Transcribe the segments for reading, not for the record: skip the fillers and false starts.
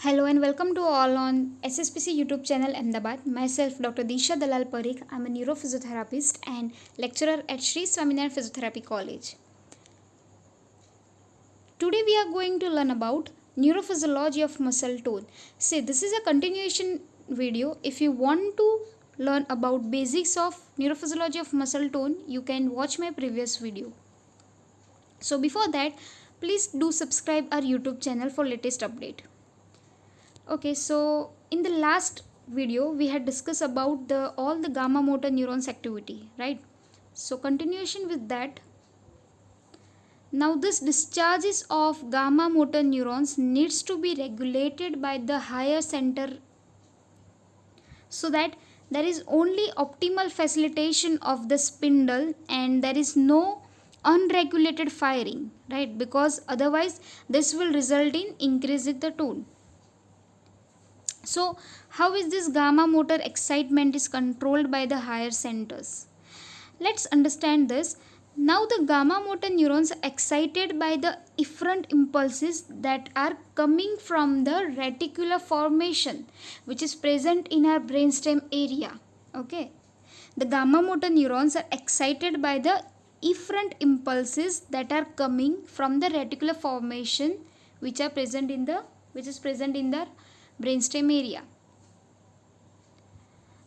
Hello and welcome to all on SSPC YouTube channel Ahmedabad. Myself Dr. Disha Dalal Parikh. I'm a neurophysiotherapist and lecturer at Sri Swaminarayan Physiotherapy College. Today we are going to learn about neurophysiology of muscle tone. See, this is a continuation video. If you want to learn about basics of neurophysiology of muscle tone, you can watch my previous video. So before that, please do subscribe our YouTube channel for latest update. Okay, so in the last video we had discussed about all the gamma motor neurons activity, right? So continuation with that. Now this discharges of gamma motor neurons needs to be regulated by the higher center so that there is only optimal facilitation of the spindle and there is no unregulated firing, right? Because otherwise this will result in increasing the tone. So how is this gamma motor excitement is controlled by the higher centers? Let's understand this. Now the gamma motor neurons are excited by the efferent impulses that are coming from the reticular formation which is present in our brainstem area. Okay. The gamma motor neurons are excited by the efferent impulses that are coming from the reticular formation which is present in the brainstem area.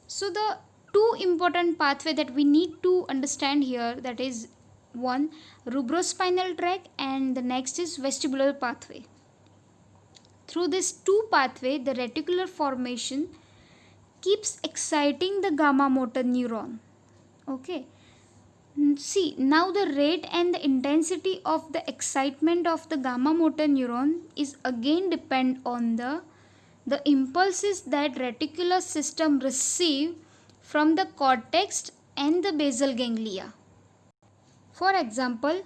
So the two important pathway that we need to understand here, that is one rubrospinal tract and the next is vestibular pathway. Through this two pathway, the reticular formation keeps exciting the gamma motor neuron. Okay. See, now the rate and the intensity of the excitement of the gamma motor neuron is again depend on the impulses that reticular system receive from the cortex and the basal ganglia. For example,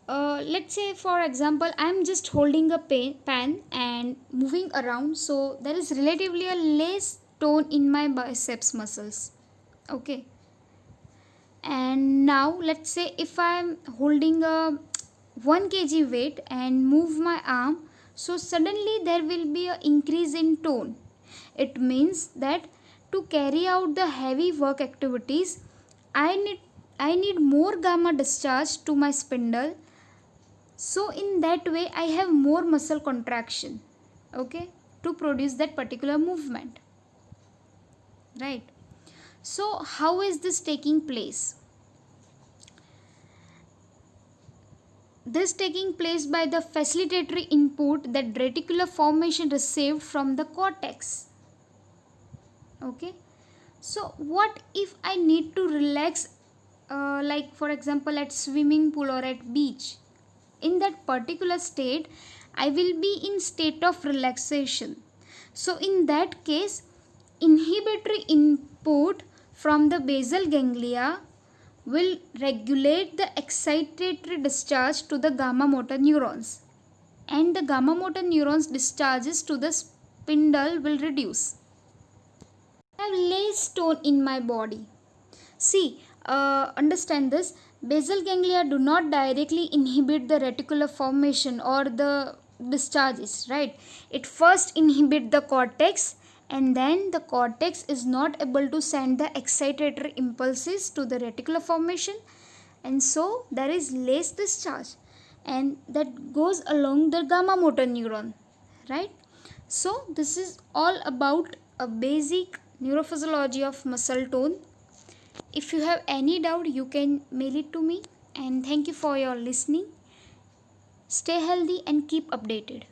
let's say I am just holding a pan and moving around, so there is relatively a less tone in my biceps muscles. Okay. And now let's say if I am holding a 1 kg weight and move my arm, so suddenly there will be an increase in tone. It means that to carry out the heavy work activities, I need more gamma discharge to my spindle. So in that way I have more muscle contraction, okay, to produce that particular movement. Right. So how is this taking place? This taking place by the facilitatory input that reticular formation received from the cortex. Okay. So what if I need to relax, like for example at swimming pool or at beach? In that particular state, I will be in state of relaxation. So in that case, inhibitory input from the basal ganglia will regulate the excitatory discharge to the gamma motor neurons, and the gamma motor neurons discharges to the spindle will reduce. I have less tone in my body. See, understand this. Basal ganglia do not directly inhibit the reticular formation or the discharges, right? It first inhibit the cortex and then the cortex is not able to send the excitatory impulses to the reticular formation, and so there is less discharge and that goes along the gamma motor neuron, right? So this is all about a basic neurophysiology of muscle tone. If you have any doubt, you can mail it to me, and thank you for your listening. Stay healthy and keep updated.